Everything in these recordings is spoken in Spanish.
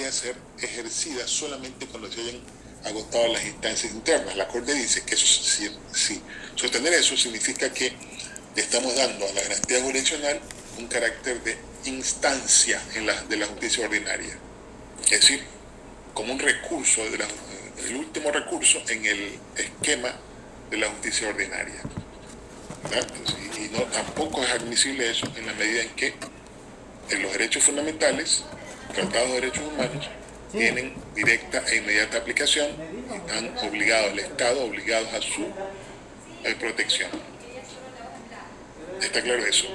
podría ser ejercida solamente cuando se hayan agotado las instancias internas. La Corte dice que eso, si sostener eso significa que le estamos dando a la garantía jurisdiccional un carácter de instancia de la justicia ordinaria, es decir, como un recurso, el último recurso en el esquema de la justicia ordinaria. Y no, tampoco es admisible eso en la medida en que en los derechos fundamentales, tratados de derechos humanos, tienen directa e inmediata aplicación y están obligados, el Estado obligados a su protección. ¿Está claro eso?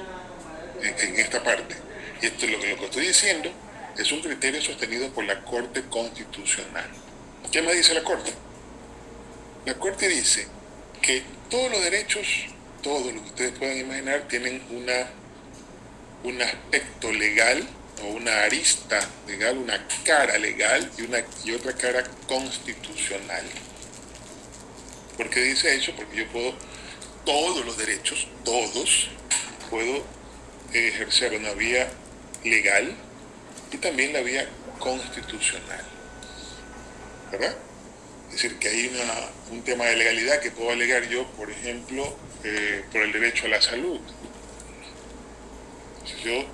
En esta parte. Y esto, lo que estoy diciendo es un criterio sostenido por la Corte Constitucional. ¿Qué me dice la Corte? La Corte dice que todos los derechos, todos los que ustedes puedan imaginar, tienen un aspecto legal o una arista legal, una cara legal y otra cara constitucional. ¿Por qué dice eso? Porque yo puedo, todos los derechos, todos, puedo ejercer una vía legal y también la vía constitucional, ¿verdad? Es decir, que hay un tema de legalidad que puedo alegar yo, por ejemplo, por el derecho a la salud. Si yo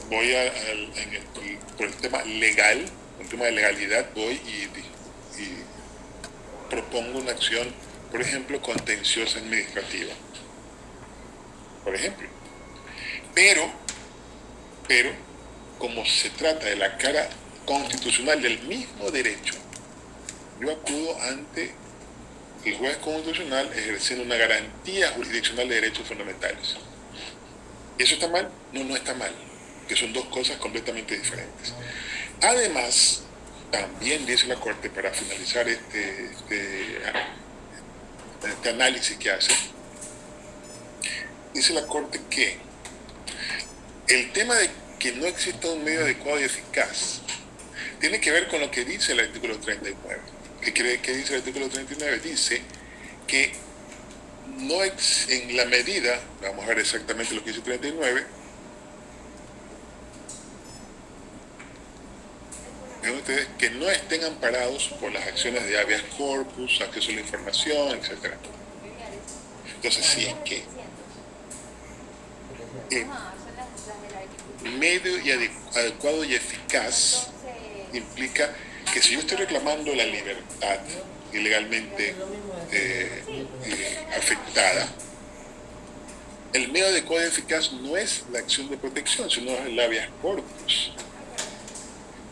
voy por el tema legal, por el tema de legalidad, voy y propongo una acción, por ejemplo, contenciosa administrativa. Por ejemplo. Pero, como se trata de la cara constitucional del mismo derecho, yo acudo ante el juez constitucional ejerciendo una garantía jurisdiccional de derechos fundamentales. ¿Y eso está mal? No, no está mal, que son dos cosas completamente diferentes. Además, también dice la Corte, para finalizar este análisis que hace, dice la Corte que el tema de que no exista un medio adecuado y eficaz tiene que ver con lo que dice el artículo 39. ¿Qué dice el artículo 39? Dice que no en la medida, vamos a ver exactamente lo que dice el 39, ustedes, que no estén amparados por las acciones de habeas corpus, acceso a la información, etc. Entonces, si es que medio y adecuado y eficaz implica que si yo estoy reclamando la libertad ilegalmente afectada, el medio adecuado y eficaz no es la acción de protección, sino el habeas corpus.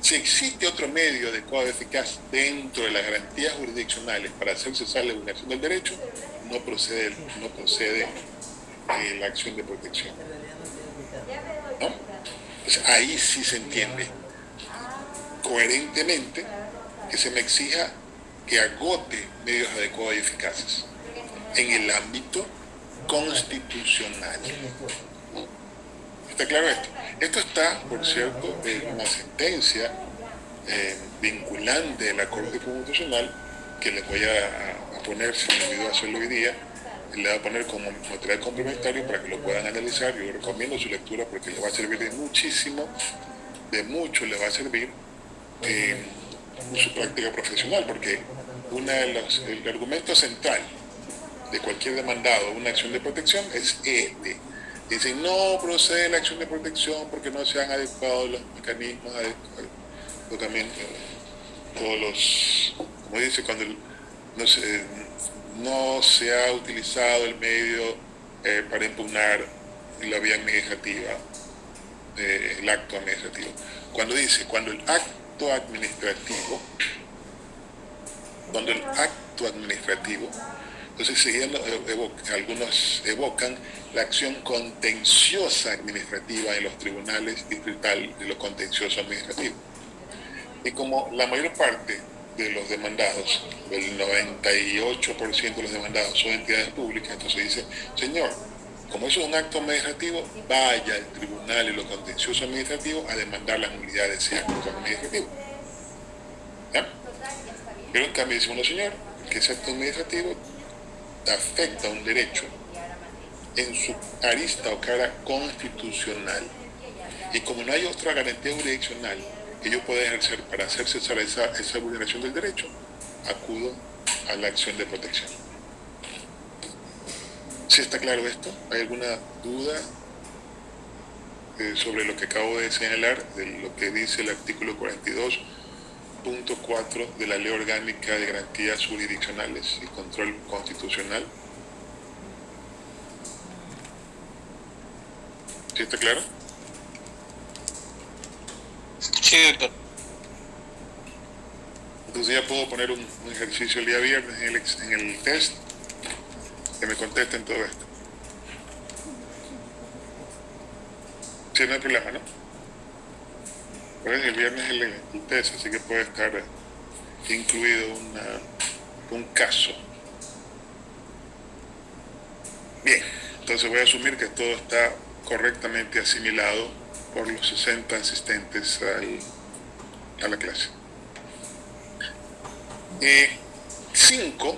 Si existe otro medio adecuado y eficaz dentro de las garantías jurisdiccionales para hacer cesar la vulneración del derecho, no procede la acción de protección. ¿No? Entonces, ahí sí se entiende coherentemente que se me exija que agote medios adecuados y eficaces en el ámbito constitucional. ¿Está claro esto? Esto está, por cierto, en una sentencia vinculante de la Corte Constitucional que les voy a poner, si me olvidó hacerlo hoy día, le voy a poner como material complementario para que lo puedan analizar. Yo recomiendo su lectura porque les va a servir de mucho les va a servir en su práctica profesional, porque el argumento central de cualquier demandado una acción de protección es este. Dicen, no procede la acción de protección porque no se han adecuado los mecanismos, todos los, como dice, cuando no se ha utilizado el medio para impugnar la vía administrativa, el acto administrativo. Cuando el acto administrativo, entonces algunos evocan la acción contenciosa administrativa en los tribunales distritales de lo contencioso administrativo. Y como la mayor parte de los demandados, el 98% de los demandados son entidades públicas, entonces dice, señor, como eso es un acto administrativo, vaya al tribunal en lo contencioso administrativo a demandar las nulidades de ese acto administrativo. ¿Ya? Pero en cambio dice, bueno, señor, que ese acto administrativo afecta un derecho en su arista o cara constitucional. Y como no hay otra garantía jurisdiccional que yo pueda ejercer para hacer cesar esa vulneración del derecho, acudo a la acción de protección. ¿Sí está claro esto? ¿Hay alguna duda sobre lo que acabo de señalar, de lo que dice el artículo 42.4 de la Ley Orgánica de Garantías Jurisdiccionales y Control Constitucional? ¿Sí está claro? Sí, doctor. Entonces ya puedo poner un ejercicio el día viernes en el test, que me contesten todo esto. Sí, no hay problema, ¿no? Pues el viernes el test, así que puede estar incluido un caso. Bien, entonces voy a asumir que todo está correctamente asimilado por los 60 asistentes a la clase. 5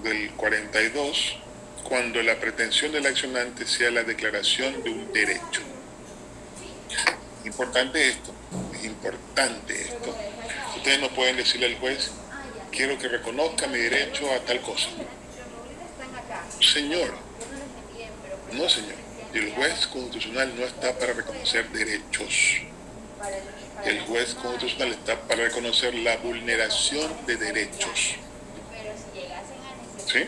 del 42, cuando la pretensión del accionante sea la declaración de un derecho. Importante esto, es importante esto. Ustedes no pueden decirle al juez, quiero que reconozca mi derecho a tal cosa. Señor, no señor, el juez constitucional no está para reconocer derechos. El juez constitucional está para reconocer la vulneración de derechos. ¿Sí?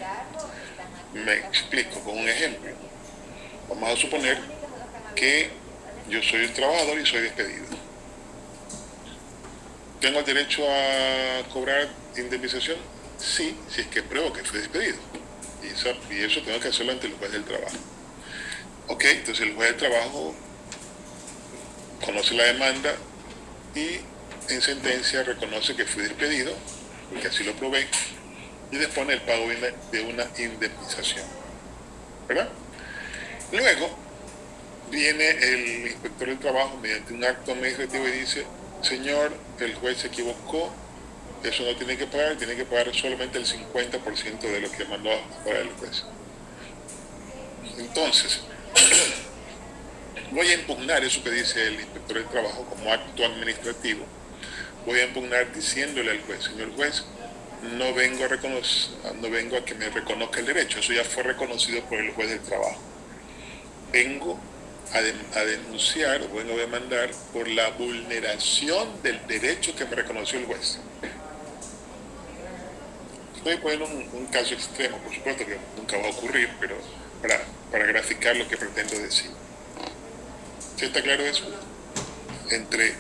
Me explico con un ejemplo. Vamos a suponer que yo soy un trabajador y soy despedido. ¿Tengo el derecho a cobrar indemnización? Sí, si es que pruebo que fui despedido. Y eso tengo que hacerlo ante el juez del trabajo. Ok, entonces el juez del trabajo conoce la demanda y en sentencia reconoce que fui despedido, porque así lo probé, y dispone el pago de una indemnización. ¿Verdad? Luego viene el inspector del trabajo mediante un acto administrativo y dice, señor, el juez se equivocó, eso no tiene que pagar solamente el 50% de lo que mandó a pagar el juez. Entonces, voy a impugnar eso que dice el inspector del trabajo como acto administrativo. Voy a impugnar diciéndole al juez, señor juez, no vengo a que me reconozca el derecho, eso ya fue reconocido por el juez del trabajo. Vengo a denunciar, vengo a demandar por la vulneración del derecho que me reconoció el juez. Estoy poniendo un caso extremo, por supuesto que nunca va a ocurrir, pero para graficar lo que pretendo decir. ¿Sí está claro eso? Entre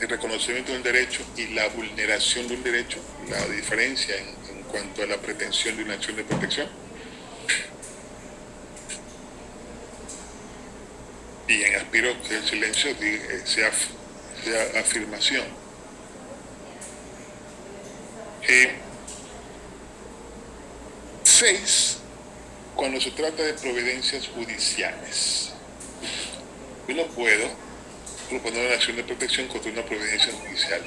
el reconocimiento de un derecho y la vulneración de un derecho, la diferencia en cuanto a la pretensión de una acción de protección. Bien, aspiro que el silencio sea afirmación. 6, cuando se trata de providencias judiciales. Yo no puedo proponer una acción de protección contra una providencia judicial.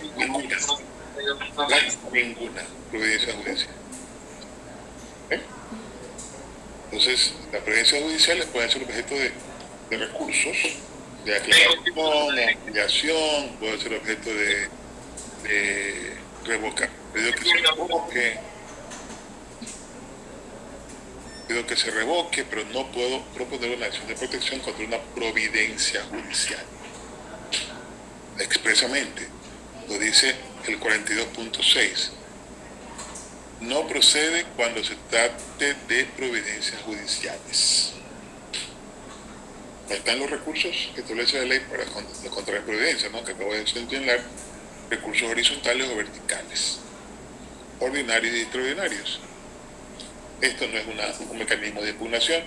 Ninguna providencia judicial. Entonces, las providencias judiciales pueden ser objeto de recursos, de aclaración, de ampliación, pueden ser objeto de revocar. Pido que se revoque, pero no puedo proponer una acción de protección contra una providencia judicial. Expresamente, lo dice el 42.6. No procede cuando se trate de providencias judiciales. Están los recursos que establece la ley para contra la providencia, ¿no? Que acabo de señalar, recursos horizontales o verticales, ordinarios y extraordinarios. Esto no es un mecanismo de impugnación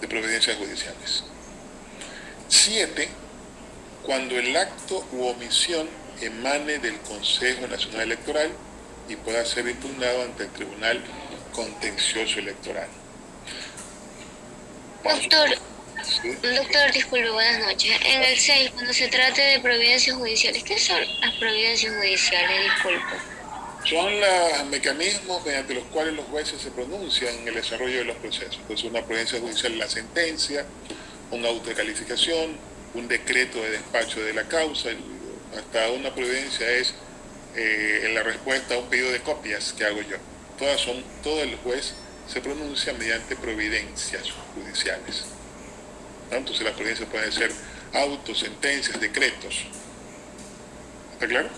de providencias judiciales. 7, cuando el acto u omisión emane del Consejo Nacional Electoral y pueda ser impugnado ante el Tribunal Contencioso Electoral. Doctor, disculpe, buenas noches. En el 6, cuando se trate de providencias judiciales, ¿qué son las providencias judiciales? Disculpe. Son los mecanismos mediante los cuales los jueces se pronuncian en el desarrollo de los procesos. Entonces, una providencia judicial es la sentencia, una auto de calificación, un decreto de despacho de la causa, hasta una providencia es en la respuesta a un pedido de copias que hago yo. Todo el juez se pronuncia mediante providencias judiciales, ¿no? Entonces las providencias pueden ser autos, sentencias, decretos. ¿Está claro?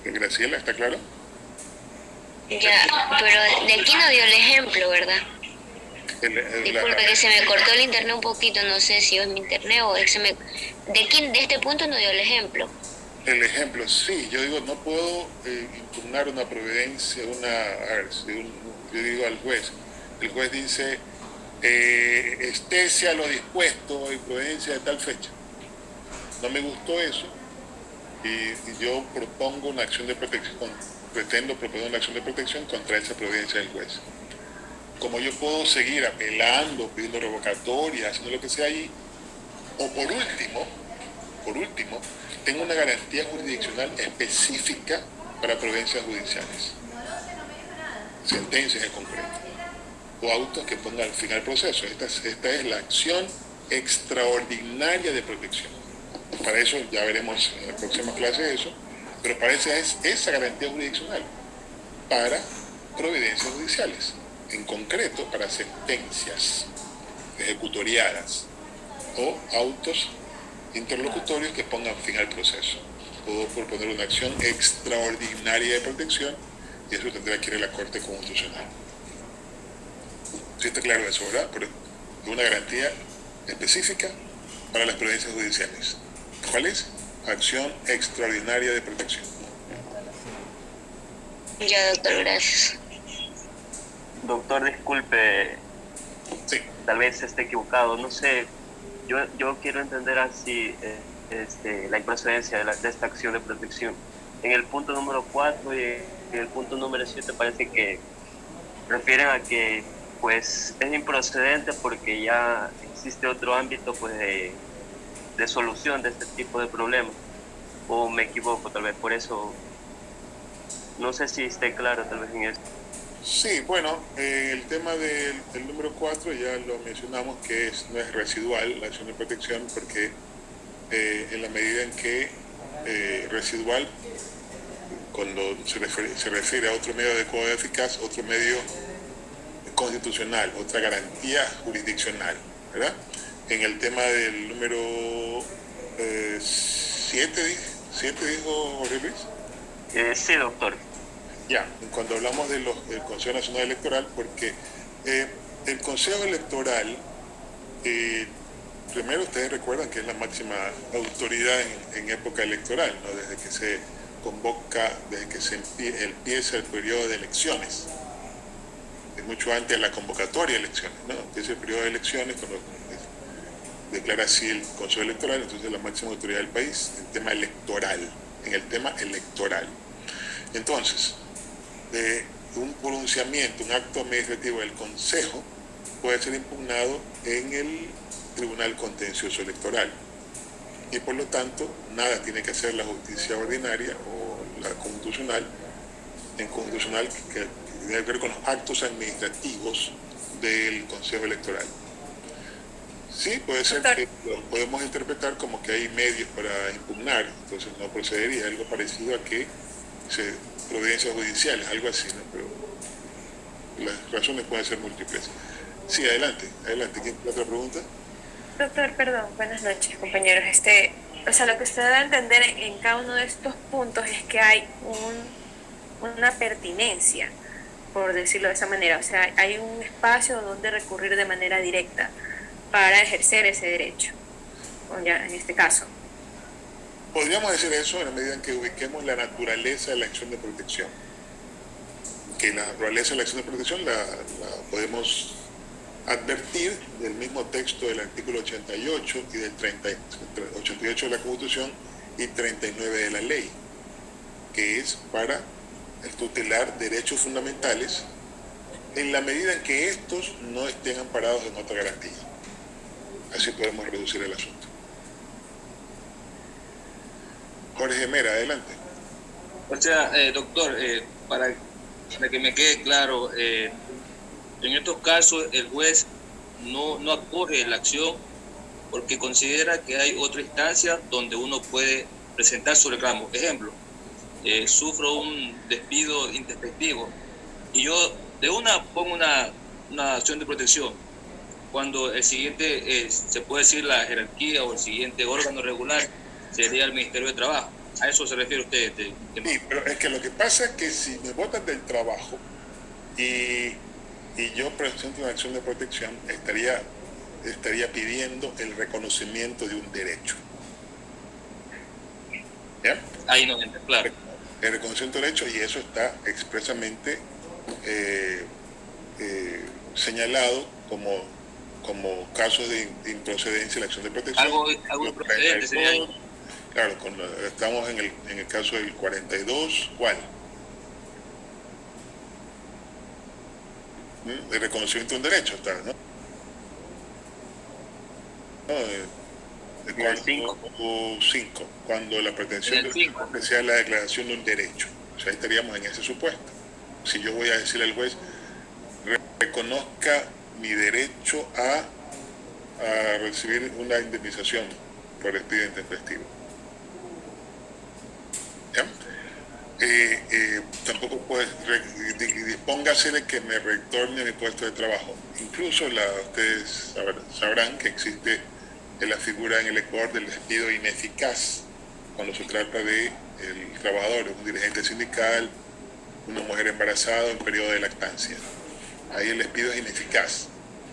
Graciela, ¿está claro? Ya, pero de aquí no dio el ejemplo, ¿verdad? Disculpe que se me cortó el internet un poquito, no sé si es mi internet o es que de este punto no dio el ejemplo. El ejemplo, sí, yo digo, no puedo impugnar una providencia, yo digo al juez, el juez dice, estése a lo dispuesto en providencia de tal fecha. No me gustó eso y yo propongo una acción de protección, pretendo proponer una acción de protección contra esa providencia del juez. Como yo puedo seguir apelando, pidiendo revocatoria, haciendo lo que sea ahí, o por último, tengo una garantía jurisdiccional específica para providencias judiciales, sentencias en concreto, o autos que pongan fin al proceso. Esta es la acción extraordinaria de protección. Para eso ya veremos en la próxima clase eso, pero para eso es esa garantía jurisdiccional para providencias judiciales, en concreto para sentencias ejecutoriadas o autos interlocutorios que pongan fin al proceso. Puedo proponer una acción extraordinaria de protección y eso tendrá que ir a la Corte Constitucional. ¿Sí está claro eso, verdad? Pero una garantía específica para las providencias judiciales. ¿Cuál es? Acción extraordinaria de protección. Ya, doctor, gracias. Doctor, disculpe, Sí. tal vez esté equivocado, no sé, yo quiero entender así la improcedencia de esta acción de protección. En el punto número 4 y en el punto número 7 parece que refieren a que pues es improcedente porque ya existe otro ámbito pues de solución de este tipo de problemas, o me equivoco tal vez, por eso no sé si esté claro tal vez en eso. Sí, bueno, el tema del número 4 ya lo mencionamos que no es residual la acción de protección porque en la medida en que residual, cuando se refiere a otro medio de cohesión eficaz, otro medio constitucional, otra garantía jurisdiccional, ¿verdad? En el tema del número 7 dijo Jorge Luis. Sí, doctor. Ya, cuando hablamos del Consejo Nacional Electoral, porque el Consejo Electoral, primero ustedes recuerdan que es la máxima autoridad en época electoral, ¿no? Desde que se convoca, desde que se empieza el periodo de elecciones, es mucho antes de la convocatoria de elecciones, ¿no? Empieza el periodo de elecciones, cuando declara así el Consejo Electoral, entonces la máxima autoridad del país en el tema electoral. Entonces, un pronunciamiento, un acto administrativo del Consejo puede ser impugnado en el Tribunal Contencioso Electoral y por lo tanto nada tiene que hacer la justicia ordinaria o la constitucional que tiene que ver con los actos administrativos del Consejo Electoral. Sí, puede ser que lo podemos interpretar como que hay medios para impugnar, entonces no procedería, algo parecido a que providencias judiciales, algo así, ¿no? Pero las razones pueden ser múltiples. Sí, adelante. ¿Quién tiene otra pregunta? Doctor, perdón, buenas noches, compañeros. O sea, lo que usted da a entender en cada uno de estos puntos es que hay una pertinencia, por decirlo de esa manera. O sea, hay un espacio donde recurrir de manera directa para ejercer ese derecho, ya en este caso. Podríamos decir eso en la medida en que ubiquemos la naturaleza de la acción de protección. Que la naturaleza de la acción de protección la podemos advertir del mismo texto del artículo 88 y del 88 de la Constitución y 39 de la ley, que es para tutelar derechos fundamentales en la medida en que estos no estén amparados en otra garantía. Así podemos reducir el asunto. Jorge Mera, adelante. O sea, doctor, para que me quede claro, en estos casos el juez no acoge la acción porque considera que hay otra instancia donde uno puede presentar su reclamo. Ejemplo, sufro un despido intempestivo y yo de una pongo una acción de protección. Cuando el siguiente, se puede decir la jerarquía o el siguiente órgano regular sería el Ministerio de Trabajo. ¿A eso se refiere usted? Sí, pero es que lo que pasa es que si me botan del trabajo y yo presento una acción de protección, estaría pidiendo el reconocimiento de un derecho. ¿Ya? Ahí no entra, claro. El reconocimiento de derecho, y eso está expresamente señalado como casos de improcedencia de la acción de protección. Algo improcedente sería ahí. Claro, estamos en el caso del 42, ¿cuál? El reconocimiento de un derecho está, ¿no? El 5, cuando la pretensión sea la declaración de un derecho. O sea, ahí estaríamos en ese supuesto. Si yo voy a decirle al juez, reconozca mi derecho a recibir una indemnización por despido intempestivo. ¿Ya? Tampoco puede dispóngase de que me retorne a mi puesto de trabajo. Incluso ustedes sabrán que existe la figura en el Ecuador del despido ineficaz cuando se trata de el trabajador, un dirigente sindical, una mujer embarazada en periodo de lactancia. Ahí el despido es ineficaz.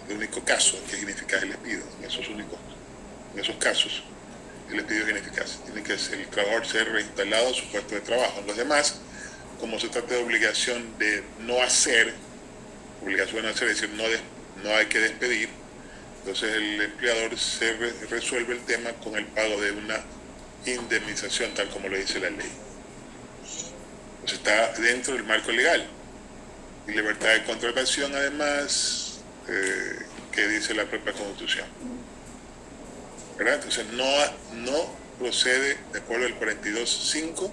El único caso que es ineficaz el despido, en esos casos el despido es ineficaz. Tiene que el trabajador ser reinstalado a su puesto de trabajo. En los demás, como se trata de obligación de no hacer, es decir, no hay que despedir, entonces el empleador resuelve el tema con el pago de una indemnización, tal como lo dice la ley. Entonces está dentro del marco legal. Y libertad de contratación, además, que dice la propia Constitución. ¿Verdad? Entonces no procede, de acuerdo al 42.5,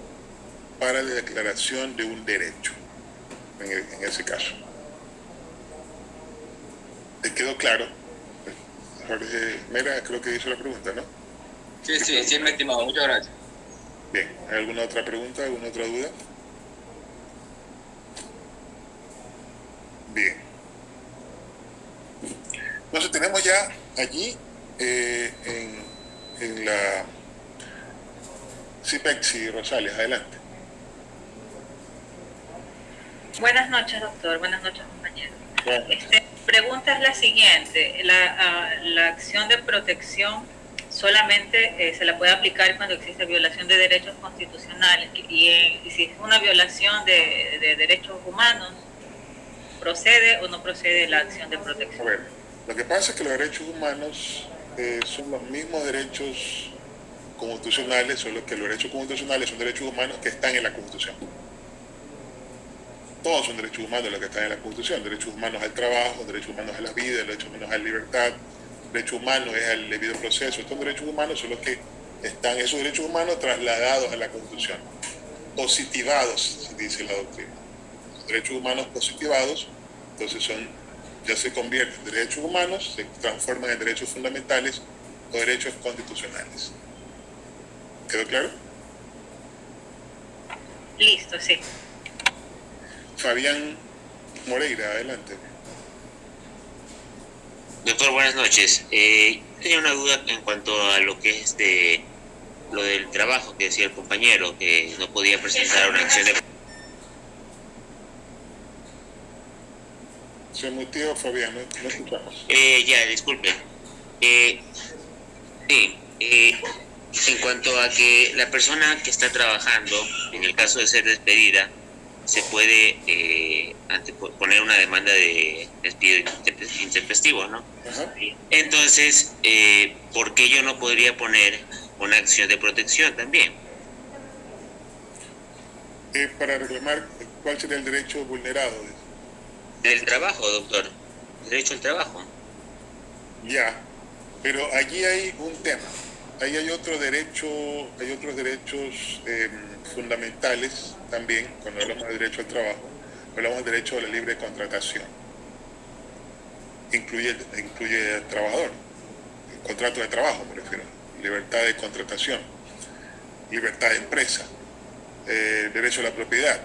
para la declaración de un derecho, en ese caso. ¿Te quedó claro? Jorge Mera, creo que hizo la pregunta, ¿no? Sí, mi estimado, muchas gracias. Bien, ¿hay alguna otra pregunta, alguna otra duda? Bien. Entonces tenemos ya allí en la CIPEXI Rosales, adelante. Buenas noches, doctor. Buenas noches, compañero. Bueno. Pregunta es la siguiente. La acción de protección solamente se la puede aplicar cuando existe violación de derechos constitucionales y si es una violación de derechos humanos, ¿procede o no procede la acción de protección? A ver, lo que pasa es que los derechos humanos son los mismos derechos constitucionales, solo que los derechos constitucionales son derechos humanos que están en la Constitución. Todos son derechos humanos los que están en la Constitución: derechos humanos al trabajo, derechos humanos a la vida, derechos humanos a la libertad, derechos humanos es al debido proceso. Estos derechos humanos son los que están, esos derechos humanos trasladados a la Constitución, positivados, dice la doctrina. Los derechos humanos positivados, entonces ya se convierten en derechos humanos, se transforman en derechos fundamentales o derechos constitucionales. ¿Quedó claro? Listo, sí. Fabián Moreira, adelante. Doctor, buenas noches. Tenía una duda en cuanto a lo que es lo del trabajo que decía el compañero, que no podía presentar una acción de... Se mutió, Fabián, no escuchamos. Ya, disculpe. En cuanto a que la persona que está trabajando, en el caso de ser despedida, se puede poner una demanda de despido intempestivo, ¿no? Ajá. Entonces, ¿por qué yo no podría poner una acción de protección también? Para reclamar cuál sería el derecho vulnerado. Del trabajo, doctor. Derecho al trabajo. Ya, pero allí hay un tema. Ahí hay otros derechos fundamentales también. Cuando hablamos de derecho al trabajo, hablamos del derecho a la libre contratación. Incluye al trabajador, el contrato de trabajo, me refiero, libertad de contratación. libertad de empresa, derecho a la propiedad.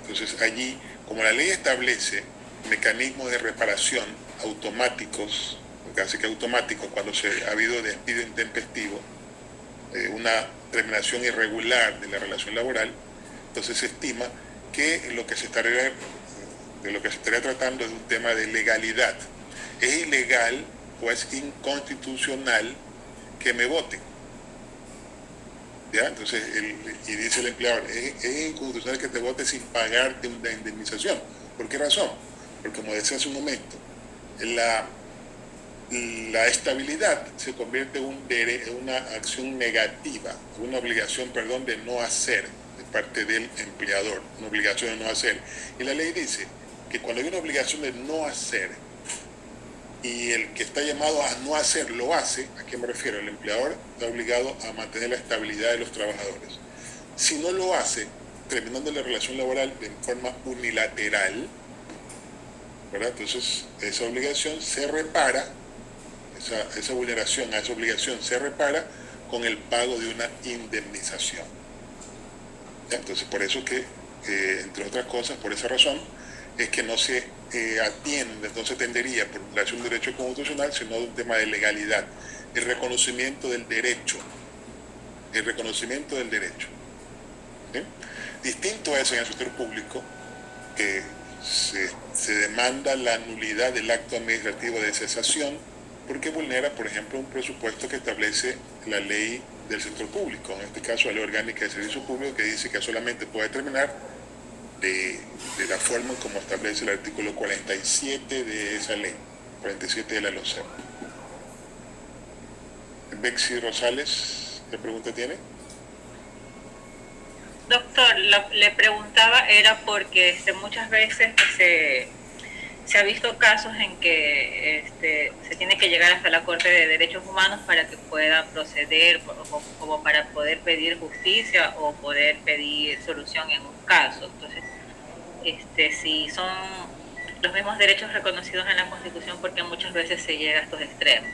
Entonces allí, como la ley establece mecanismos de reparación automáticos, casi que automáticos, cuando ha habido despido intempestivo, una terminación irregular de la relación laboral, entonces se estima que lo que se estaría tratando es un tema de legalidad. Es ilegal o es inconstitucional que me voten. ¿Ya? Entonces, y dice el empleador, es inconstitucional que te vote sin pagarte una indemnización. ¿Por qué razón? Porque, como decía hace un momento, la estabilidad se convierte en una acción negativa, una obligación, de no hacer de parte del empleador, una obligación de no hacer. Y la ley dice que cuando hay una obligación de no hacer y el que está llamado a no hacer lo hace, ¿a qué me refiero? El empleador está obligado a mantener la estabilidad de los trabajadores. Si no lo hace, terminando la relación laboral de forma unilateral, ¿verdad? Entonces esa obligación se repara, esa vulneración a esa obligación se repara con el pago de una indemnización. ¿Ya? Entonces por eso que, entre otras cosas, por esa razón, es que no se atiende, no se atendería por violación de un derecho constitucional, sino de un tema de legalidad, el reconocimiento del derecho, ¿sí? Distinto a eso en el sector público, que se demanda la nulidad del acto administrativo de cesación, porque vulnera, por ejemplo, un presupuesto que establece la ley del sector público, en este caso la ley orgánica de servicio público, que dice que solamente puede terminar de la forma como establece el artículo 47 de esa ley, 47 de la LOCEP. Bexy Rosales, ¿qué pregunta tiene? Doctor, le preguntaba era porque muchas veces se ha visto casos en que se tiene que llegar hasta la Corte de Derechos Humanos para que pueda proceder, como para poder pedir justicia o poder pedir solución en un caso. Entonces, si son los mismos derechos reconocidos en la Constitución, porque muchas veces se llega a estos extremos.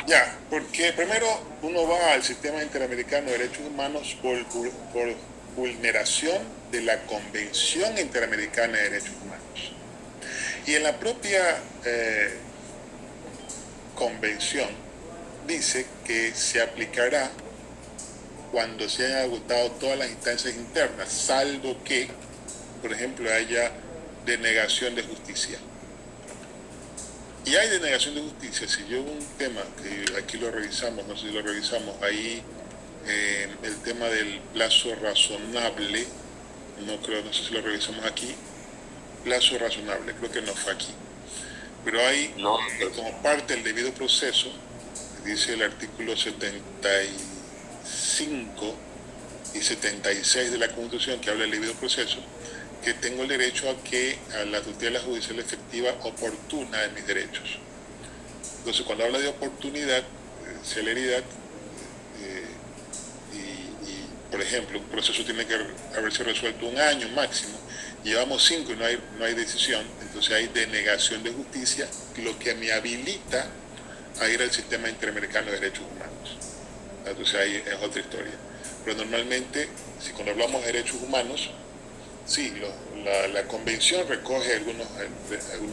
Ya, porque primero uno va al sistema interamericano de derechos humanos por vulneración de la Convención Interamericana de Derechos Humanos. Y en la propia convención dice que se aplicará cuando se hayan agotado todas las instancias internas, salvo que, por ejemplo, haya denegación de justicia. Y hay denegación de justicia. Si yo un tema que aquí lo revisamos, no sé si lo revisamos, ahí el tema del plazo razonable, no sé si lo revisamos aquí, plazo razonable, creo que no fue aquí. Pero hay, como parte del debido proceso, dice el artículo 75 y 76 de la Constitución, que habla del debido proceso, que tengo el derecho a la tutela judicial efectiva oportuna de mis derechos. Entonces, cuando habla de oportunidad, celeridad, y por ejemplo, un proceso tiene que haberse resuelto 1 año máximo, llevamos 5 y no hay decisión, entonces hay denegación de justicia, lo que me habilita a ir al sistema interamericano de derechos humanos. Entonces ahí es otra historia. Pero normalmente, si cuando hablamos de derechos humanos, sí, la convención recoge algunos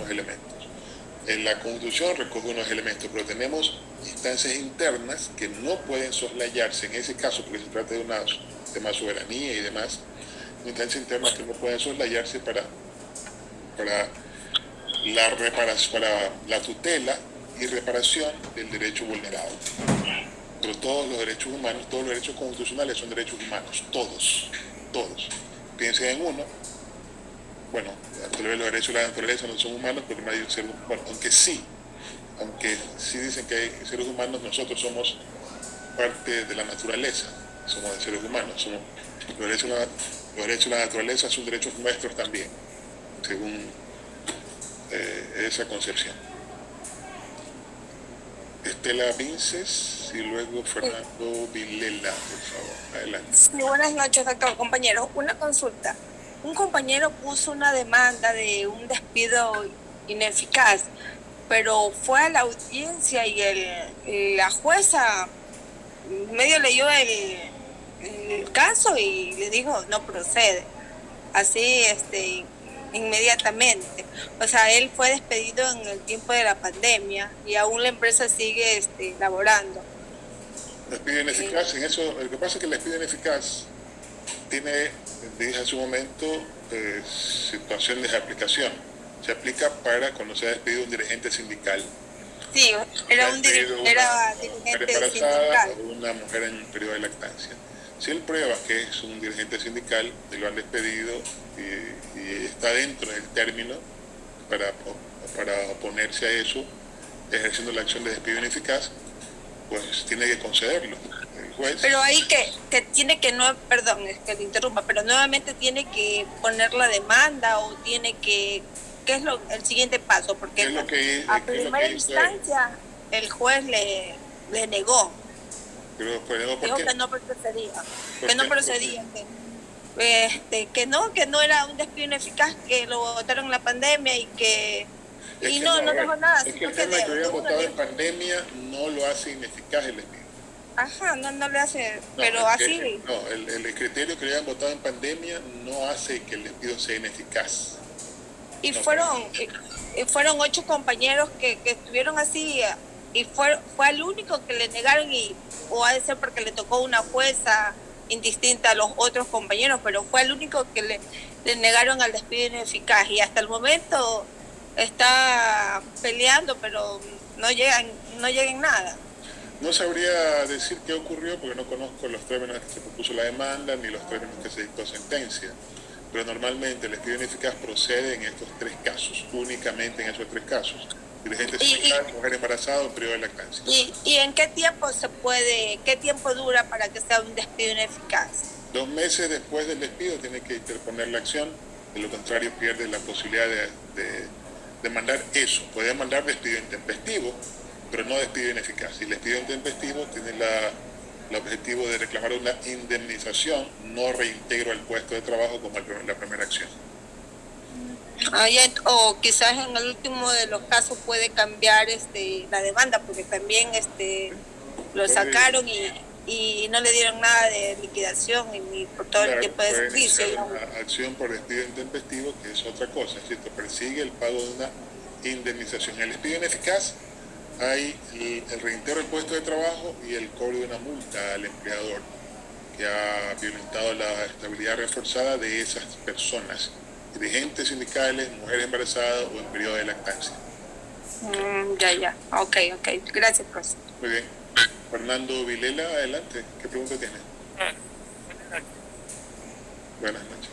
elementos. En la Constitución recoge unos elementos, pero tenemos instancias internas que no pueden soslayarse en ese caso, porque se trata de un tema de soberanía y demás, instancias internas que no pueden soslayarse para la tutela y reparación del derecho vulnerado. Pero todos los derechos humanos, todos los derechos constitucionales son derechos humanos, todos. Piensen en uno, bueno, tal vez los derechos de la naturaleza no son humanos, pero no hay un ser humano, bueno, aunque sí dicen que hay seres humanos, nosotros somos parte de la naturaleza, somos seres humanos, los derechos de la naturaleza son derechos nuestros también, según esa concepción. Estela Vinces y luego Fernando Vilela, por favor, adelante. Sí, buenas noches, doctor. Compañero, una consulta. Un compañero puso una demanda de un despido ineficaz, pero fue a la audiencia y la jueza medio leyó el caso y le dijo no procede. Así, inmediatamente. O sea, él fue despedido en el tiempo de la pandemia y aún la empresa sigue laborando. Despido ineficaz, en eso, lo que pasa es que el despido ineficaz tiene, dije hace un momento, situaciones de aplicación. Se aplica para cuando se ha despedido un dirigente sindical. Sí, era dirigente sindical. O una mujer en periodo de lactancia. Si él prueba que es un dirigente sindical y lo han despedido y está dentro del término para oponerse a eso, ejerciendo la acción de despido ineficaz, pues tiene que concederlo el juez. Pero ahí que tiene que, no, perdón, es que le interrumpa, pero nuevamente tiene que poner la demanda o tiene que, ¿qué es el siguiente paso? Porque a primera instancia el juez le negó. Pero dijo que no procedía, que no era un despido ineficaz, que lo votaron en la pandemia y que no dijo nada. Es que el tema de que habían votado en pandemia no lo hace ineficaz el despido. Ajá, no le hace, pero así. No, el criterio que habían votado en pandemia no hace que el despido sea ineficaz. Y fueron 8 compañeros que estuvieron así y fue al único que le negaron o ha de ser porque le tocó una jueza indistinta a los otros compañeros, pero fue el único que le negaron al despido ineficaz y hasta el momento está peleando, pero no llega en nada. No sabría decir qué ocurrió porque no conozco los términos en que se propuso la demanda ni los términos en que se dictó sentencia, pero normalmente el despido ineficaz procede en estos 3 casos, únicamente en esos 3 casos. Dirigente sindical, mujer embarazada o periodo de lactancia. ¿Y en qué tiempo qué tiempo dura para que sea un despido ineficaz? 2 meses después del despido tiene que interponer la acción, de lo contrario pierde la posibilidad de demandar eso. Puede demandar despido intempestivo, pero no despido ineficaz. Y el despido intempestivo tiene el objetivo de reclamar una indemnización, no reintegro al puesto de trabajo como la primera acción. O quizás en el último de los casos puede cambiar la demanda, porque también lo sacaron y no le dieron nada de liquidación ni por todo el tiempo de servicio. Una acción por despido intempestivo, que es otra cosa, ¿cierto? Persigue el pago de una indemnización. En el despido ineficaz hay el reintegro del puesto de trabajo y el cobro de una multa al empleador que ha violentado la estabilidad reforzada de esas personas, dirigentes sindicales, mujeres embarazadas o en periodo de lactancia. Ya. Ok. Gracias, profesor. Muy bien. Fernando Vilela, adelante. ¿Qué pregunta tiene? Buenas noches.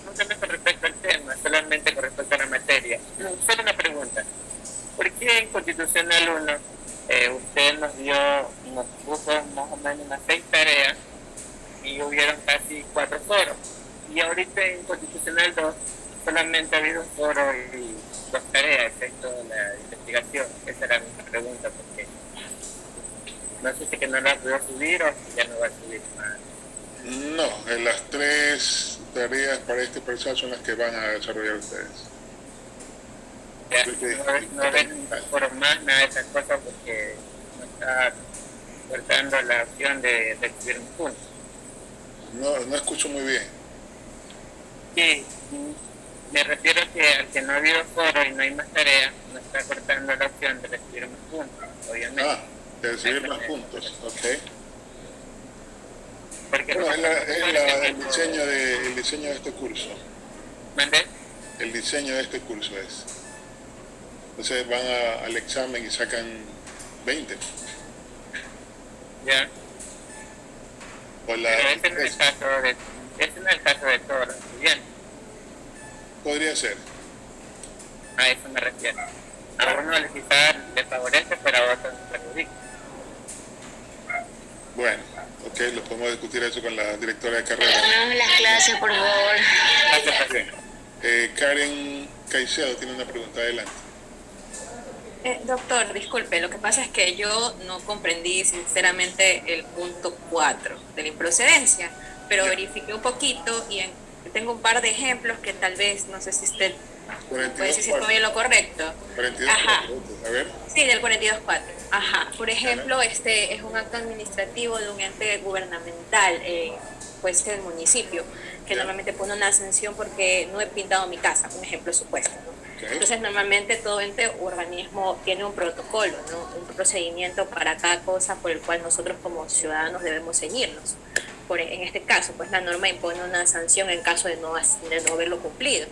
No solamente con respecto al tema, solamente con respecto a la materia. Solo una pregunta. ¿Por qué en Constitucional 1 usted nos puso más o menos unas 6 tareas y hubieron casi 4 foros? Y ahorita en Constitucional 2 solamente ha habido un foro y 2 tareas, excepto la investigación. Esa era mi pregunta, porque no sé si que no la puedo subir o si ya no va a subir más. No, las 3 tareas para este personal son las que van a desarrollar ustedes. Ya, no ven por más nada de esas cosas porque no está cortando la opción de recibir un punto. No escucho muy bien. Sí, me refiero que al que no ha habido foro y no hay más tareas, no está cortando la opción de recibir más puntos, obviamente. De recibir más puntos, ok. Porque bueno, el diseño de este curso. ¿Mandé? El diseño de este curso es. Entonces van al examen y sacan 20. Ya. Pero ese no es el caso de todos los estudiantes. Podría ser. A eso me refiero. A uno quizás le favorece, pero a otros le perjudica. Bueno, ok, lo podemos discutir eso con la directora de carrera. Terminamos las clases, por favor. Karen Caicedo tiene una pregunta, adelante. Doctor, disculpe, lo que pasa es que yo no comprendí sinceramente el punto 4 de la improcedencia, pero verifiqué un poquito y tengo un par de ejemplos que tal vez, no sé si usted Puede ser si estoy en lo correcto. 42.4. Ajá. A ver. Sí, del 42.4. Ajá. Por ejemplo, este es un acto administrativo de un ente gubernamental, pues el municipio, que normalmente pone una sanción porque no he pintado mi casa, un ejemplo supuesto, ¿no? Entonces, normalmente todo ente o organismo tiene un protocolo, ¿no? Un procedimiento para cada cosa por el cual nosotros como ciudadanos debemos ceñirnos. En este caso, pues la norma impone una sanción en caso de no haberlo cumplido.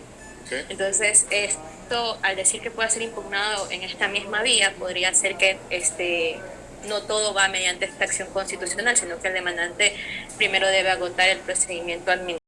Entonces, esto, al decir que pueda ser impugnado en esta misma vía, podría ser que no todo va mediante esta acción constitucional, sino que el demandante primero debe agotar el procedimiento administrativo